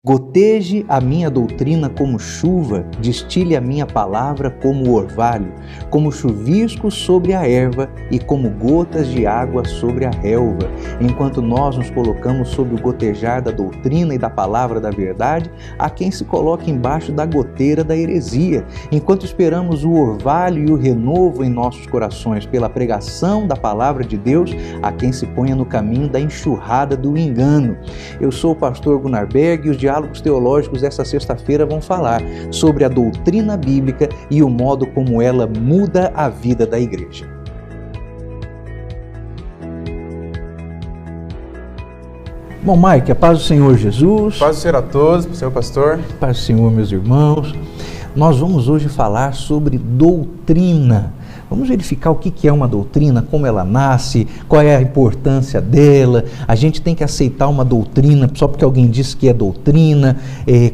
Goteje a minha doutrina como chuva, destile a minha palavra como orvalho, como chuvisco sobre a erva e como gotas de água sobre a relva. Enquanto nós nos colocamos sob o gotejar da doutrina e da palavra da verdade, há quem se coloque embaixo da goteira da heresia. Enquanto esperamos o orvalho e o renovo em nossos corações pela pregação da palavra de Deus, há quem se ponha no caminho da enxurrada do engano. Eu sou o pastor Gunnar Berg e os diálogos teológicos desta sexta-feira vão falar sobre a doutrina bíblica e o modo como ela muda a vida da igreja. Bom, Mike, a paz do Senhor Jesus. Paz do Senhor a todos, Senhor pastor. Paz do Senhor, meus irmãos. Nós vamos hoje falar sobre doutrina. Vamos verificar o que é uma doutrina, como ela nasce, qual é a importância dela. A gente tem que aceitar uma doutrina só porque alguém disse que é doutrina,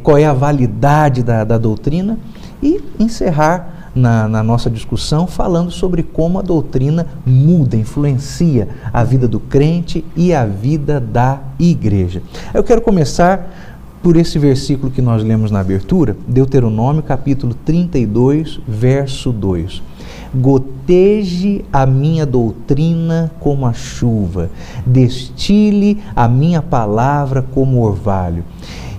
qual é a validade da doutrina, e encerrar na nossa discussão falando sobre como a doutrina muda, influencia a vida do crente e a vida da igreja. Eu quero começar por esse versículo que nós lemos na abertura, Deuteronômio capítulo 32, verso 2. Goteje a minha doutrina como a chuva, destile a minha palavra como orvalho.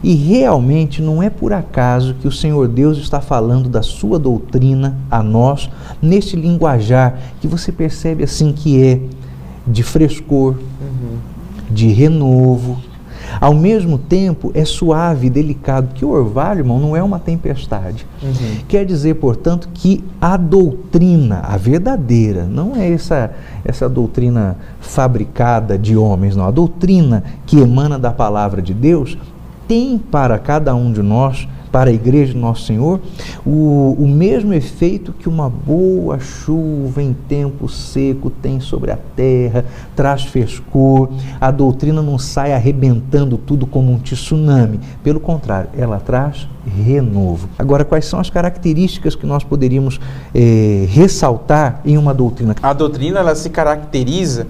E realmente não é por acaso que o Senhor Deus está falando da sua doutrina a nós, neste linguajar que você percebe assim que é de frescor, de renovo. Ao mesmo tempo, é suave e delicado, porque o orvalho, irmão, não é uma tempestade. Quer dizer, portanto, que a doutrina, a verdadeira, não é essa doutrina fabricada de homens, não. A doutrina que emana da palavra de Deus tem para cada um de nós, para a igreja do nosso Senhor, o mesmo efeito que uma boa chuva em tempo seco tem sobre a terra, traz frescor. A doutrina não sai arrebentando tudo como um tsunami, pelo contrário, ela traz renovo. Agora, quais são as características que nós poderíamos ressaltar em uma doutrina? A doutrina, ela se caracteriza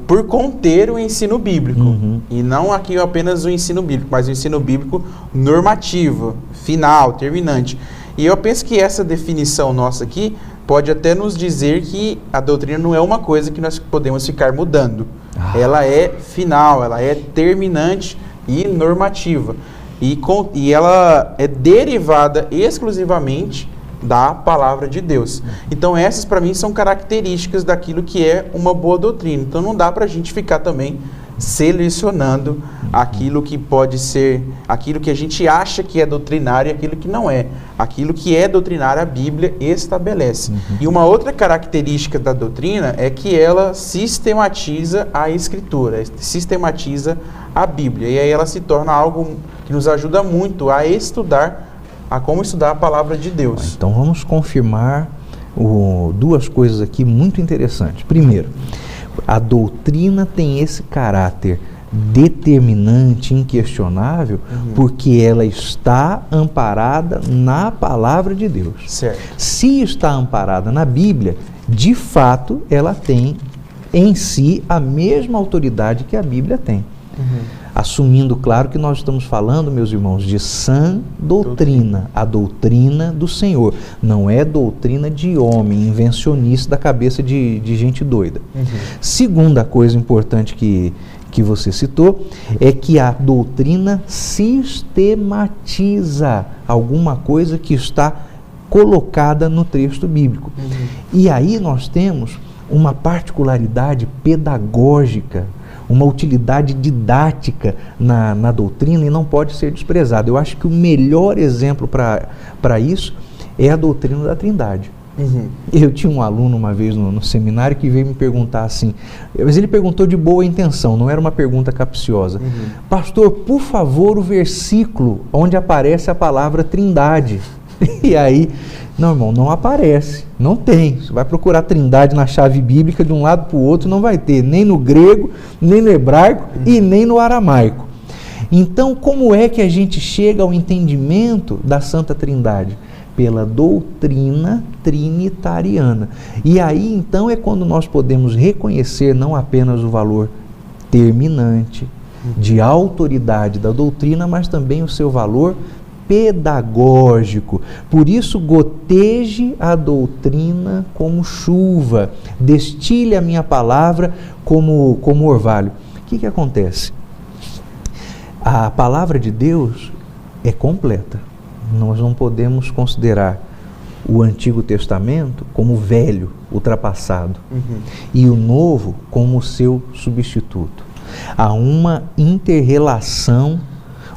por conter o ensino bíblico, e não aqui apenas o ensino bíblico, mas o ensino bíblico normativo, final, terminante. E eu penso que essa definição nossa aqui pode até nos dizer que a doutrina não é uma coisa que nós podemos ficar mudando. Ela é final, ela é terminante e normativa. E ela é derivada exclusivamente da palavra de Deus. Então essas para mim são características daquilo que é uma boa doutrina. Então não dá para a gente ficar também selecionando aquilo que pode ser, aquilo que a gente acha que é doutrinário e aquilo que não é. Aquilo que é doutrinário a Bíblia estabelece. E uma outra característica da doutrina é que ela sistematiza a Escritura, sistematiza a Bíblia. E aí ela se torna algo que nos ajuda muito a estudar, a como estudar a palavra de Deus. Então vamos confirmar duas coisas aqui muito interessantes. Primeiro, a doutrina tem esse caráter determinante, inquestionável, porque ela está amparada na palavra de Deus. Certo. Se está amparada na Bíblia, de fato ela tem em si a mesma autoridade que a Bíblia tem. Assumindo, claro, que nós estamos falando, meus irmãos, de sã doutrina, a doutrina do Senhor. Não é doutrina de homem, invencionista da cabeça de gente doida. Segunda coisa importante que você citou é que a doutrina sistematiza alguma coisa que está colocada no texto bíblico. E aí nós temos uma particularidade pedagógica, uma utilidade didática na doutrina, e não pode ser desprezada. Eu acho que o melhor exemplo para isso é a doutrina da Trindade. Eu tinha um aluno uma vez no seminário que veio me perguntar assim, mas ele perguntou de boa intenção, não era uma pergunta capciosa. Pastor, por favor, o versículo onde aparece a palavra Trindade. E aí, não, irmão, não aparece, não tem. Você vai procurar Trindade na chave bíblica de um lado para o outro, não vai ter, nem no grego, nem no hebraico e nem no aramaico. Então, como é que a gente chega ao entendimento da Santa Trindade? Pela doutrina trinitariana. E aí, então, é quando nós podemos reconhecer não apenas o valor terminante, de autoridade da doutrina, mas também o seu valor pedagógico. Por isso, goteje a doutrina como chuva, destile a minha palavra como orvalho. O que acontece? A palavra de Deus é completa. Nós não podemos considerar o Antigo Testamento como velho, ultrapassado, e o Novo como seu substituto. Há uma inter-relação,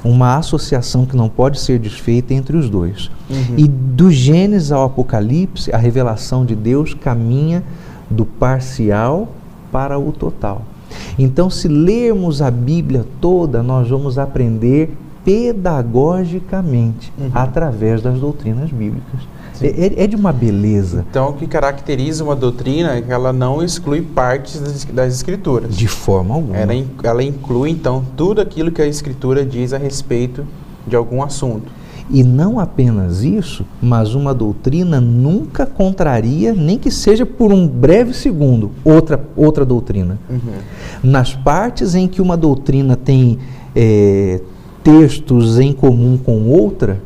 uma associação que não pode ser desfeita entre os dois. E do Gênesis ao Apocalipse, a revelação de Deus caminha do parcial para o total. Então, se lermos a Bíblia toda, nós vamos aprender pedagogicamente através das doutrinas bíblicas. É de uma beleza. Então, o que caracteriza uma doutrina é que ela não exclui partes das Escrituras. De forma alguma. Ela inclui, então, tudo aquilo que a Escritura diz a respeito de algum assunto. E não apenas isso, mas uma doutrina nunca contraria, nem que seja por um breve segundo, outra doutrina. Nas partes em que uma doutrina tem textos em comum com outra,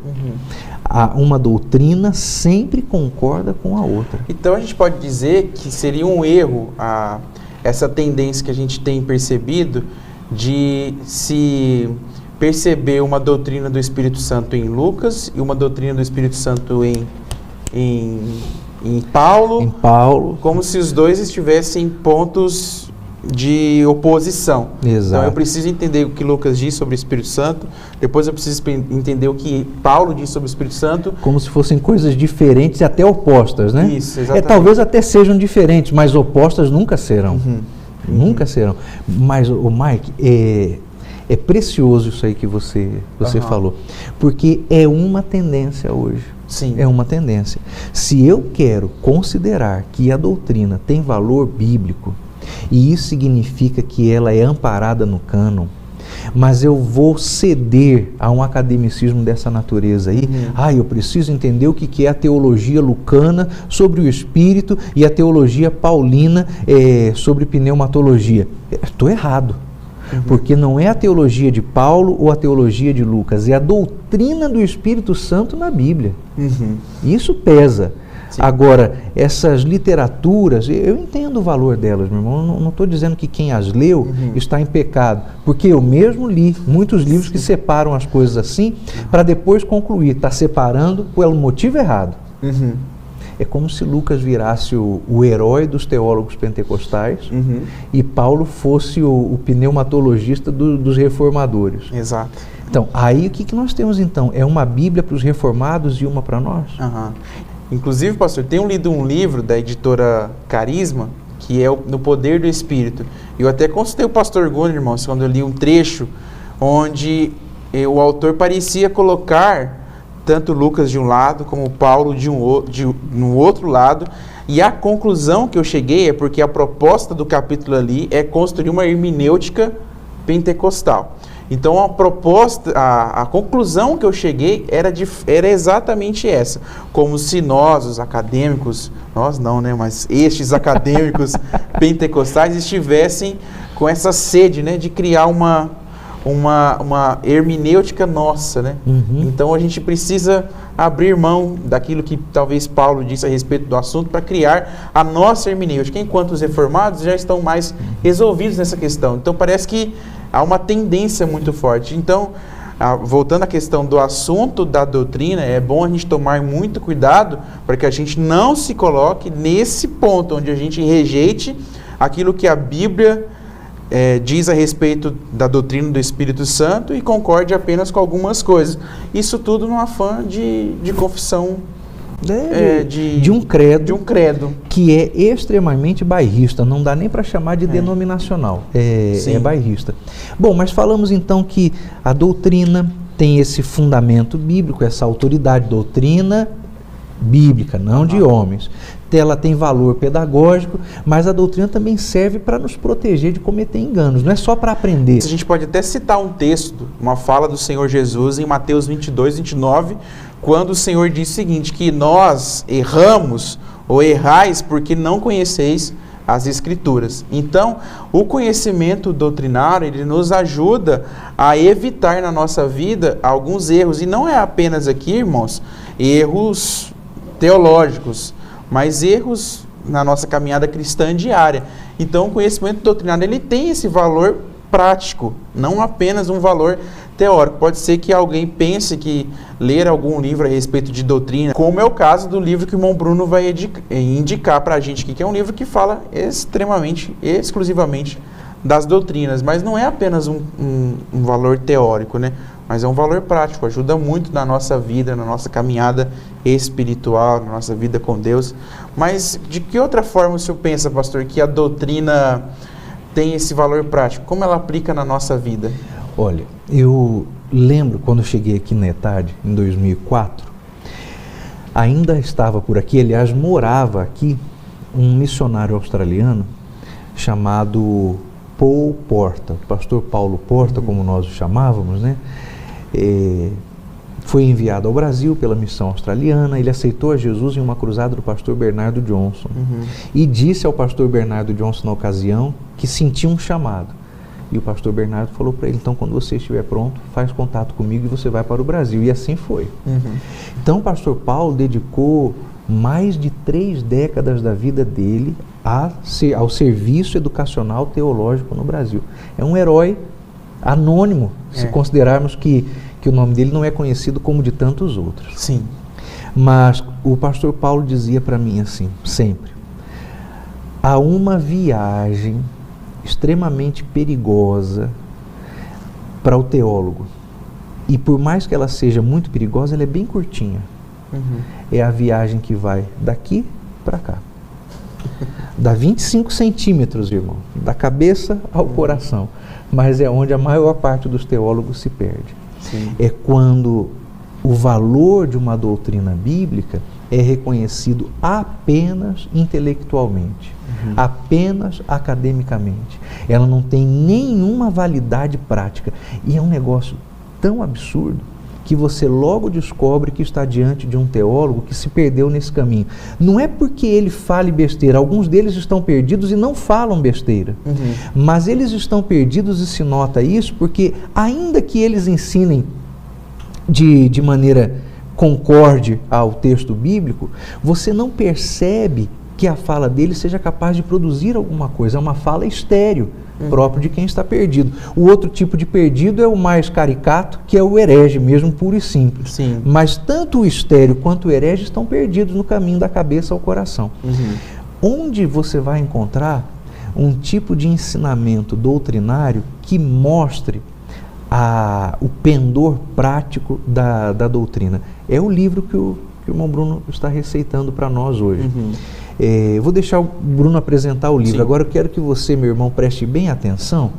uma doutrina sempre concorda com a outra. Então a gente pode dizer que seria um erro essa tendência que a gente tem percebido de se perceber uma doutrina do Espírito Santo em Lucas e uma doutrina do Espírito Santo em Paulo, como se os dois estivessem pontos de oposição. Exato. Então eu preciso entender o que Lucas diz sobre o Espírito Santo, depois eu preciso entender o que Paulo diz sobre o Espírito Santo. Como se fossem coisas diferentes e até opostas, né? Isso, exatamente. Talvez até sejam diferentes, mas opostas nunca serão. Nunca serão. Mas, Mike, é precioso isso aí que você falou, porque é uma tendência hoje. Sim. É uma tendência. Se eu quero considerar que a doutrina tem valor bíblico, e isso significa que ela é amparada no cânon, mas eu vou ceder a um academicismo dessa natureza aí, eu preciso entender o que é a teologia lucana sobre o Espírito e a teologia paulina sobre pneumatologia. Estou errado. Porque não é a teologia de Paulo ou a teologia de Lucas, é a doutrina do Espírito Santo na Bíblia. Isso pesa. Sim. Agora, essas literaturas, eu entendo o valor delas, meu irmão, não estou dizendo que quem as leu está em pecado, porque eu mesmo li muitos livros que separam as coisas assim, para depois concluir, está separando pelo motivo errado. É como se Lucas virasse o herói dos teólogos pentecostais e Paulo fosse o pneumatologista dos reformadores. Exato. Então, aí o que nós temos então? É uma Bíblia para os reformados e uma para nós? Inclusive, pastor, tenho lido um livro da editora Carisma, que é No Poder do Espírito. Eu até consultei o pastor Gunnar, irmãos, quando eu li um trecho onde o autor parecia colocar tanto Lucas de um lado como Paulo no outro lado, e a conclusão que eu cheguei é porque a proposta do capítulo ali é construir uma hermenêutica pentecostal. Então a conclusão que eu cheguei era exatamente essa, como se nós, os acadêmicos, nós não, né, mas estes acadêmicos pentecostais estivessem com essa sede, né, de criar uma hermenêutica nossa, né? Então a gente precisa abrir mão daquilo que talvez Paulo disse a respeito do assunto para criar a nossa hermenêutica, enquanto os reformados já estão mais resolvidos nessa questão. Então parece que há uma tendência muito forte. Então, voltando à questão do assunto da doutrina, é bom a gente tomar muito cuidado para que a gente não se coloque nesse ponto onde a gente rejeite aquilo que a Bíblia diz a respeito da doutrina do Espírito Santo e concorde apenas com algumas coisas. Isso tudo num afã de confissão de um credo, que é extremamente bairrista, não dá nem para chamar de denominacional, é bairrista. Bom, mas falamos então que a doutrina tem esse fundamento bíblico, essa autoridade, doutrina bíblica, não de homens. Ela tem valor pedagógico, mas a doutrina também serve para nos proteger de cometer enganos, não é só para aprender. A gente pode até citar um texto, uma fala do Senhor Jesus em Mateus 22, 29, quando o Senhor diz o seguinte, que nós erramos ou errais porque não conheceis as Escrituras. Então, o conhecimento doutrinário, ele nos ajuda a evitar na nossa vida alguns erros. E não é apenas aqui, irmãos, erros teológicos, mas erros na nossa caminhada cristã diária. Então, o conhecimento doutrinário, ele tem esse valor prático, não apenas um valor teórico. Pode ser que alguém pense que ler algum livro a respeito de doutrina, como é o caso do livro que o irmão Bruno vai indicar para a gente aqui, que é um livro que fala exclusivamente das doutrinas, mas não é apenas um valor teórico, né? Mas é um valor prático, ajuda muito na nossa vida, na nossa caminhada espiritual, na nossa vida com Deus. Mas de que outra forma o senhor pensa, pastor, que a doutrina tem esse valor prático? Como ela aplica na nossa vida? Olha, eu lembro quando eu cheguei aqui na ETAD, em 2004, ainda estava por aqui, aliás, morava aqui, um missionário australiano chamado Paul Porta, o pastor Paulo Porta, como nós o chamávamos, né? Foi enviado ao Brasil pela missão australiana. Ele aceitou a Jesus em uma cruzada do pastor Bernardo Johnson e disse ao pastor Bernardo Johnson na ocasião que sentia um chamado. E o pastor Bernardo falou para ele: então, quando você estiver pronto, faz contato comigo e você vai para o Brasil. E assim foi. Então o pastor Paulo dedicou mais de 3 décadas da vida dele ao serviço educacional teológico no Brasil. É um herói anônimo, se considerarmos que o nome dele não é conhecido como de tantos outros. Sim. Mas o pastor Paulo dizia para mim assim, sempre: há uma viagem extremamente perigosa para o teólogo, e por mais que ela seja muito perigosa, ela é bem curtinha. É a viagem que vai daqui para cá. Dá 25 centímetros, irmão, da cabeça ao coração, mas é onde a maior parte dos teólogos se perde. Sim. É quando o valor de uma doutrina bíblica é reconhecido apenas intelectualmente, apenas academicamente. Ela não tem nenhuma validade prática. E é um negócio tão absurdo que você logo descobre que está diante de um teólogo que se perdeu nesse caminho. Não é porque ele fale besteira, alguns deles estão perdidos e não falam besteira, mas eles estão perdidos, e se nota isso porque, ainda que eles ensinem de maneira concorde ao texto bíblico, você não percebe que a fala dele seja capaz de produzir alguma coisa. É uma fala estéril, próprio de quem está perdido. O outro tipo de perdido é o mais caricato, que é o herege mesmo, puro e simples. Sim. Mas tanto o estéril quanto o herege estão perdidos no caminho da cabeça ao coração. Onde você vai encontrar um tipo de ensinamento doutrinário que mostre o pendor prático da doutrina? É o livro que o irmão Bruno está receitando para nós hoje. Vou deixar o Bruno apresentar o livro. Sim. Agora eu quero que você, meu irmão, preste bem atenção,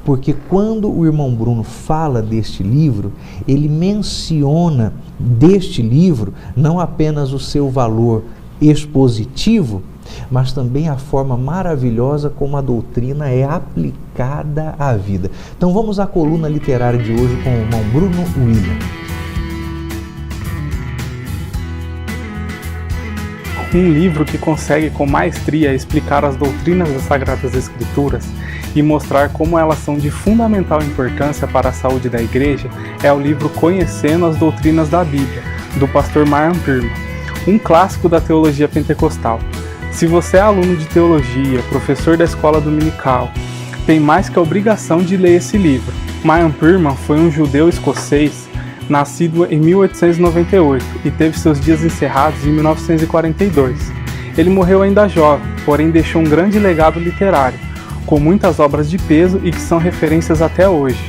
porque quando o irmão Bruno fala deste livro, ele menciona deste livro não apenas o seu valor expositivo, mas também a forma maravilhosa como a doutrina é aplicada à vida. Então vamos à coluna literária de hoje com o irmão Bruno William. Um livro que consegue com maestria explicar as doutrinas das Sagradas Escrituras e mostrar como elas são de fundamental importância para a saúde da Igreja é o livro Conhecendo as Doutrinas da Bíblia, do pastor Marian Pearman, um clássico da teologia pentecostal. Se você é aluno de teologia, professor da escola dominical, tem mais que a obrigação de ler esse livro. Marian Pearman foi um judeu escocês nascido em 1898 e teve seus dias encerrados em 1942. Ele morreu ainda jovem, porém deixou um grande legado literário, com muitas obras de peso e que são referências até hoje.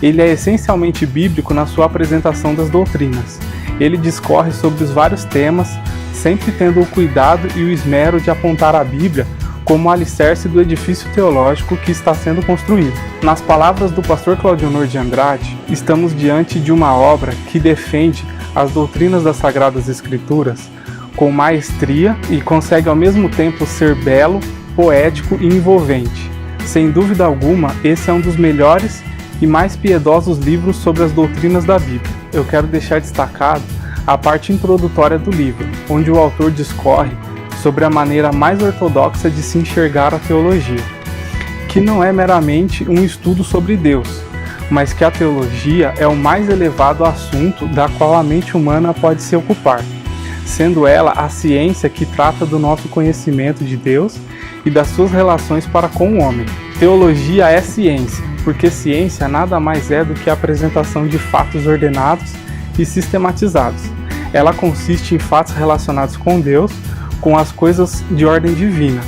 Ele é essencialmente bíblico na sua apresentação das doutrinas. Ele discorre sobre os vários temas, sempre tendo o cuidado e o esmero de apontar a Bíblia como o alicerce do edifício teológico que está sendo construído. Nas palavras do pastor Claudionor de Andrade, estamos diante de uma obra que defende as doutrinas das Sagradas Escrituras com maestria e consegue ao mesmo tempo ser belo, poético e envolvente. Sem dúvida alguma, esse é um dos melhores e mais piedosos livros sobre as doutrinas da Bíblia. Eu quero deixar destacado a parte introdutória do livro, onde o autor discorre sobre a maneira mais ortodoxa de se enxergar a teologia, que não é meramente um estudo sobre Deus, mas que a teologia é o mais elevado assunto da qual a mente humana pode se ocupar, sendo ela a ciência que trata do nosso conhecimento de Deus e das suas relações para com o homem. Teologia é ciência, porque ciência nada mais é do que a apresentação de fatos ordenados e sistematizados. Ela consiste em fatos relacionados com Deus, com as coisas de ordem divina,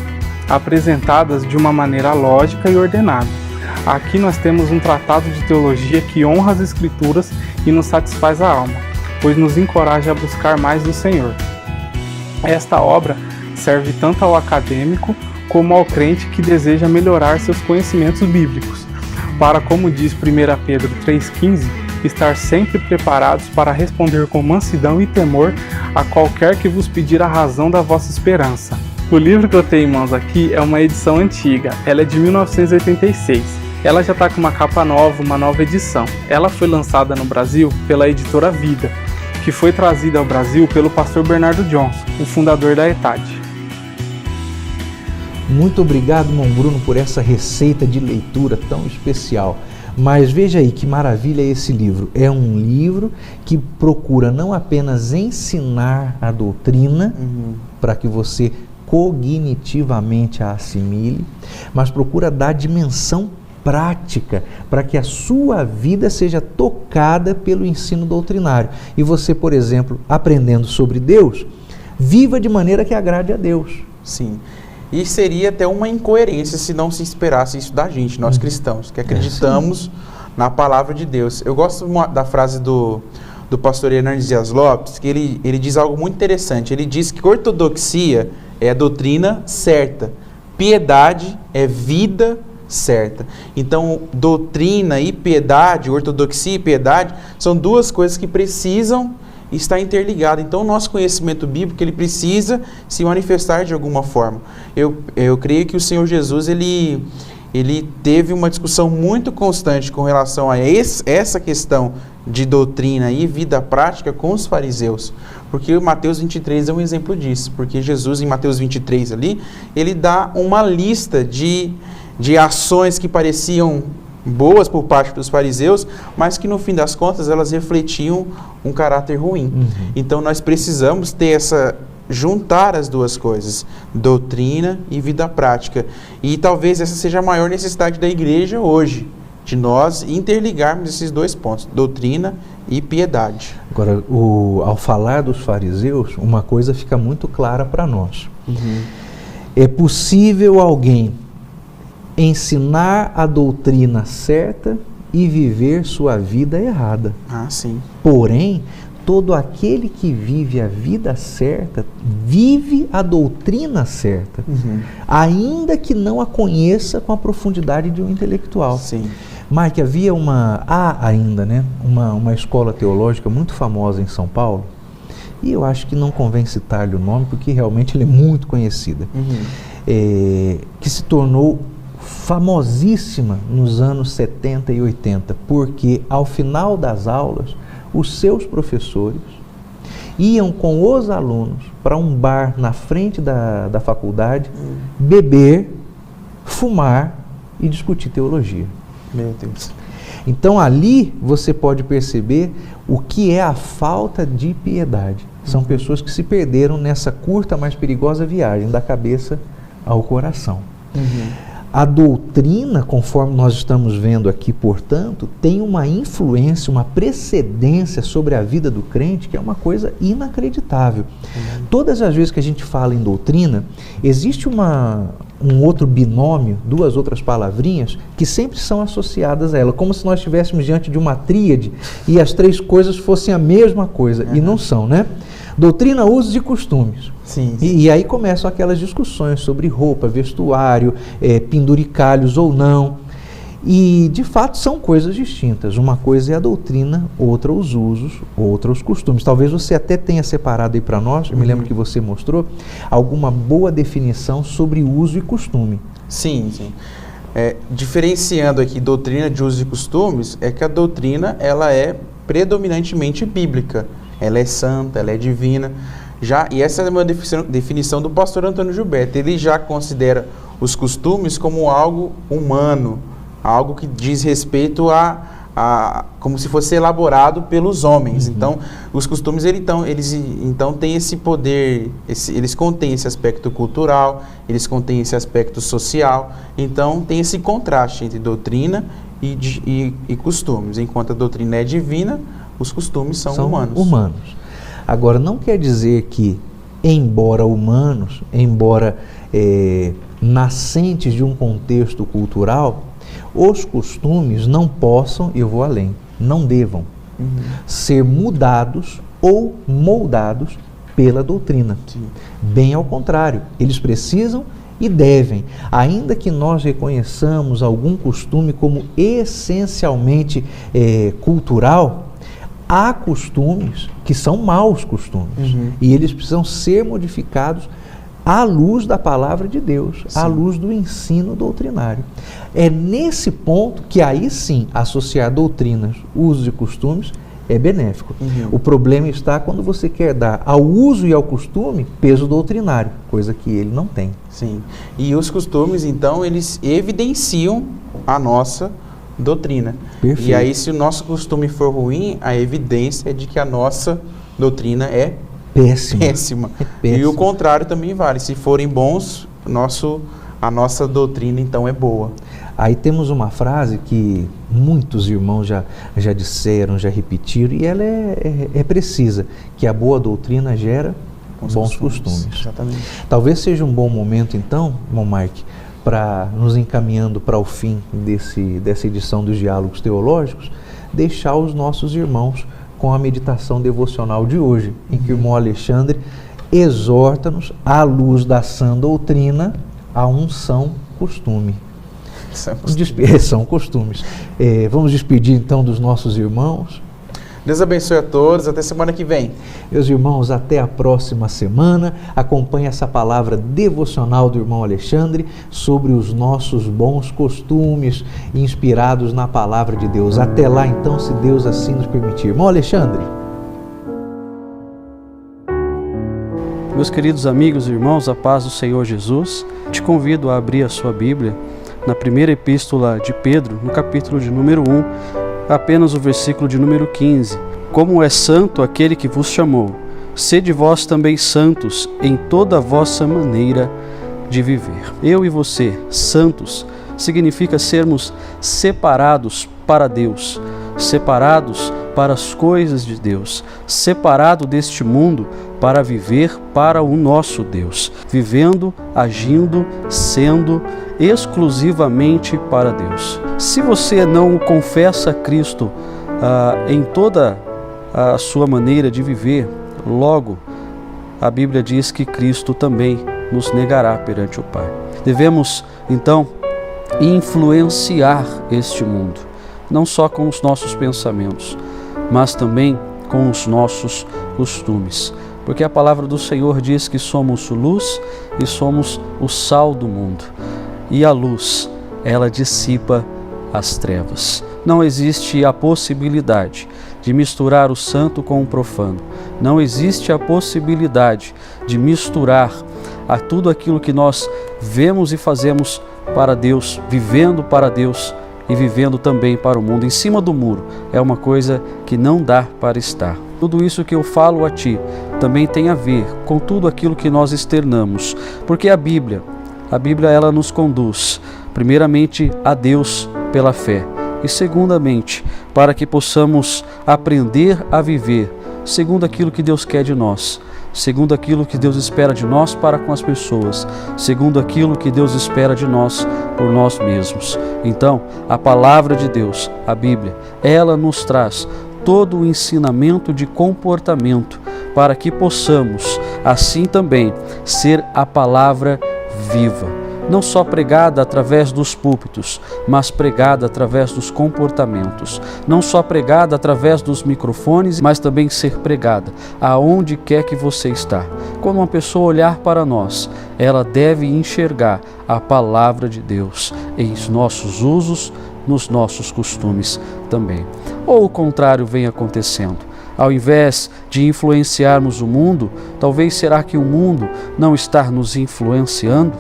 apresentadas de uma maneira lógica e ordenada. Aqui nós temos um tratado de teologia que honra as Escrituras e nos satisfaz a alma, pois nos encoraja a buscar mais do Senhor. Esta obra serve tanto ao acadêmico como ao crente que deseja melhorar seus conhecimentos bíblicos, para, como diz 1 Pedro 3,15, estar sempre preparados para responder com mansidão e temor a qualquer que vos pedir a razão da vossa esperança. O livro que eu tenho em mãos aqui é uma edição antiga, ela é de 1986. Ela já está com uma capa nova, uma nova edição. Ela foi lançada no Brasil pela editora Vida, que foi trazida ao Brasil pelo pastor Bernardo Johnson, o fundador da ETAD. Muito obrigado, irmão Bruno, por essa receita de leitura tão especial. Mas veja aí que maravilha esse livro. É um livro que procura não apenas ensinar a doutrina, para que você cognitivamente a assimile, mas procura dar dimensão prática para que a sua vida seja tocada pelo ensino doutrinário. E você, por exemplo, aprendendo sobre Deus, viva de maneira que agrade a Deus. Sim. E seria até uma incoerência se não se esperasse isso da gente, nós cristãos, que acreditamos na palavra de Deus. Eu gosto da frase do pastor Hernandes Dias Lopes, que ele diz algo muito interessante. Ele diz que ortodoxia é a doutrina certa, piedade é vida certa. Então, doutrina e piedade, ortodoxia e piedade, são duas coisas que precisam estar interligadas. Então, o nosso conhecimento bíblico, ele precisa se manifestar de alguma forma. Eu creio que o Senhor Jesus, ele teve uma discussão muito constante com relação a essa questão de doutrina e vida prática com os fariseus. Porque o Mateus 23 é um exemplo disso. Porque Jesus, em Mateus 23 ali, ele dá uma lista de ações que pareciam boas por parte dos fariseus, mas que no fim das contas elas refletiam um caráter ruim. Então nós precisamos ter juntar as duas coisas, doutrina e vida prática. E talvez essa seja a maior necessidade da igreja hoje, de nós interligarmos esses dois pontos, doutrina e piedade. Agora, ao falar dos fariseus, uma coisa fica muito clara para nós. É possível alguém ensinar a doutrina certa e viver sua vida errada. Sim. Porém, todo aquele que vive a vida certa, vive a doutrina certa, ainda que não a conheça com a profundidade de um intelectual. Sim. Mike, há ainda, né, uma escola teológica muito famosa em São Paulo, e eu acho que não convém citar-lhe o nome, porque realmente ele é muito conhecida, que se tornou famosíssima nos anos 70 e 80, porque ao final das aulas, os seus professores iam com os alunos para um bar na frente da faculdade, beber, fumar e discutir teologia. Meu Deus. Então ali você pode perceber o que é a falta de piedade. São pessoas que se perderam nessa curta, mas perigosa viagem da cabeça ao coração. A doutrina, conforme nós estamos vendo aqui, portanto, tem uma influência, uma precedência sobre a vida do crente que é uma coisa inacreditável. Todas as vezes que a gente fala em doutrina, existe um outro binômio, duas outras palavrinhas, que sempre são associadas a ela, como se nós estivéssemos diante de uma tríade e as três coisas fossem a mesma coisa, e não são, né? Doutrina, usos e costumes. Sim. E aí começam aquelas discussões sobre roupa, vestuário, penduricalhos ou não. E, de fato, são coisas distintas. Uma coisa é a doutrina, outra os usos, outra os costumes. Talvez você até tenha separado aí para nós, eu me lembro que você mostrou, alguma boa definição sobre uso e costume. Sim, sim. Diferenciando aqui doutrina de usos e costumes, é que a doutrina ela é predominantemente bíblica. Ela é santa, ela é divina. E essa é uma definição do pastor Antônio Gilberto. Ele já considera os costumes como algo humano, algo que diz respeito como se fosse elaborado pelos homens. Então, os costumes eles têm esse poder, eles contêm esse aspecto cultural, eles contêm esse aspecto social. Então, tem esse contraste entre doutrina e costumes. Enquanto a doutrina é divina, os costumes são humanos. Agora, não quer dizer que, embora humanos, nascentes de um contexto cultural, os costumes não possam, eu vou além, não devam ser mudados ou moldados pela doutrina. Sim. Bem ao contrário, eles precisam e devem, ainda que nós reconheçamos algum costume como essencialmente cultural, há costumes que são maus costumes e eles precisam ser modificados à luz da palavra de Deus, à luz do ensino doutrinário. É nesse ponto que aí sim associar doutrinas, usos e costumes é benéfico. O problema está quando você quer dar ao uso e ao costume peso doutrinário, coisa que ele não tem. Sim. E os costumes, então, eles evidenciam a nossa doutrina. Perfeito. E aí, se o nosso costume for ruim, a evidência é de que a nossa doutrina é péssima. E o contrário também vale. Se forem bons, a nossa doutrina, então, é boa. Aí temos uma frase que muitos irmãos já disseram, já repetiram, e ela é precisa, que a boa doutrina gera bons costumes. Exatamente. Talvez seja um bom momento, então, irmão Mike, para nos encaminhando para o fim dessa edição dos Diálogos Teológicos, deixar os nossos irmãos com a meditação devocional de hoje, em que o irmão Alexandre exorta-nos, à luz da sã doutrina, a um são costume. São costumes. Vamos despedir então dos nossos irmãos. Deus abençoe a todos, até semana que vem. Meus irmãos, até a próxima semana. Acompanhe essa palavra devocional do irmão Alexandre sobre os nossos bons costumes inspirados na palavra de Deus. Até lá então, se Deus assim nos permitir. Irmão Alexandre. Meus queridos amigos e irmãos, a paz do Senhor Jesus, te convido a abrir a sua Bíblia na primeira epístola de Pedro, no capítulo de número 1, apenas o versículo de número 15. Como é santo aquele que vos chamou, sede vós também santos em toda a vossa maneira de viver. Eu e você, santos, significa sermos separados para Deus, separados para as coisas de Deus, separado deste mundo para viver para o nosso Deus, vivendo, agindo, sendo exclusivamente para Deus. Se você não confessa Cristo em toda a sua maneira de viver, logo a Bíblia diz que Cristo também nos negará perante o Pai. Devemos, então, influenciar este mundo, não só com os nossos pensamentos, mas também com os nossos costumes. Porque a palavra do Senhor diz que somos luz e somos o sal do mundo. E a luz, ela dissipa as trevas. Não existe a possibilidade de misturar o santo com o profano. Não existe a possibilidade de misturar a tudo aquilo que nós vemos e fazemos para Deus, vivendo para Deus e vivendo também para o mundo. Em cima do muro é uma coisa que não dá para estar. Tudo isso que eu falo a ti também tem a ver com tudo aquilo que nós externamos, porque a Bíblia ela nos conduz primeiramente a Deus pela fé e segundamente para que possamos aprender a viver segundo aquilo que Deus quer de nós, segundo aquilo que Deus espera de nós para com as pessoas, segundo aquilo que Deus espera de nós por nós mesmos. Então, a palavra de Deus, a Bíblia, ela nos traz todo o ensinamento de comportamento para que possamos, assim também, ser a palavra viva. Não só pregada através dos púlpitos, mas pregada através dos comportamentos. Não só pregada através dos microfones, mas também ser pregada aonde quer que você está. Quando uma pessoa olhar para nós, ela deve enxergar a palavra de Deus em nossos usos, nos nossos costumes também. Ou o contrário vem acontecendo. Ao invés de influenciarmos o mundo, talvez será que o mundo não está nos influenciando?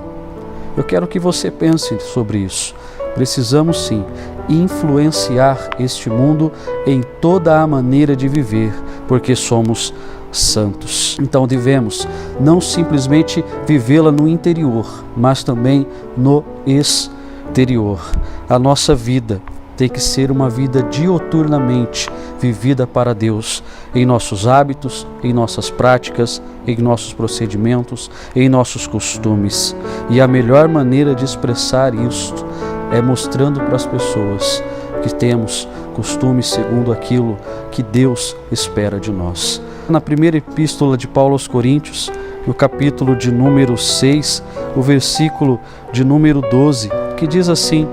Eu quero que você pense sobre isso. Precisamos sim influenciar este mundo em toda a maneira de viver, porque somos santos. Então devemos não simplesmente vivê-la no interior, mas também no exterior. A nossa vida tem que ser uma vida dioturnamente vivida para Deus, em nossos hábitos, em nossas práticas, em nossos procedimentos, em nossos costumes. E a melhor maneira de expressar isto é mostrando para as pessoas que temos costumes segundo aquilo que Deus espera de nós. Na primeira epístola de Paulo aos Coríntios, no capítulo de número 6, o versículo de número 12, que diz assim: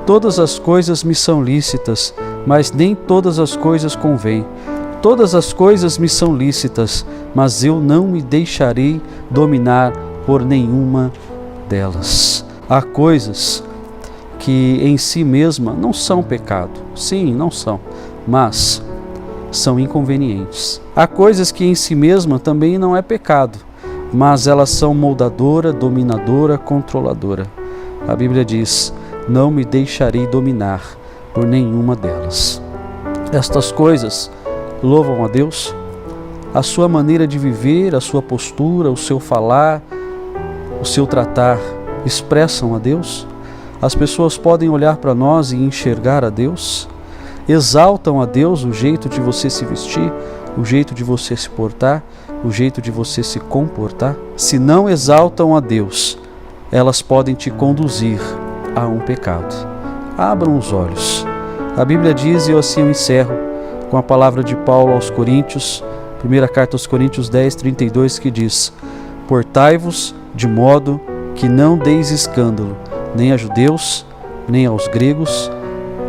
todas as coisas me são lícitas, mas nem todas as coisas convêm. Todas as coisas me são lícitas, mas eu não me deixarei dominar por nenhuma delas. Há coisas que em si mesma não são pecado. Sim, não são, mas são inconvenientes. Há coisas que em si mesma também não é pecado, mas elas são moldadora, dominadora, controladora. A Bíblia diz: não me deixarei dominar por nenhuma delas. Estas coisas louvam a Deus? A sua maneira de viver, a sua postura, o seu falar, o seu tratar expressam a Deus? As pessoas podem olhar para nós e enxergar a Deus? Exaltam a Deus o jeito de você se vestir, o jeito de você se portar, o jeito de você se comportar? Se não exaltam a Deus, elas podem te conduzir a um pecado. Abram os olhos. A Bíblia diz, e eu assim encerro com a palavra de Paulo aos Coríntios, primeira carta aos Coríntios 10, 32, que diz: portai-vos de modo que não deis escândalo, nem a judeus, nem aos gregos,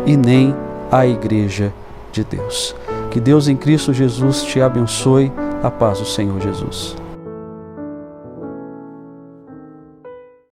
e nem à igreja de Deus. Que Deus em Cristo Jesus te abençoe. A paz do Senhor Jesus.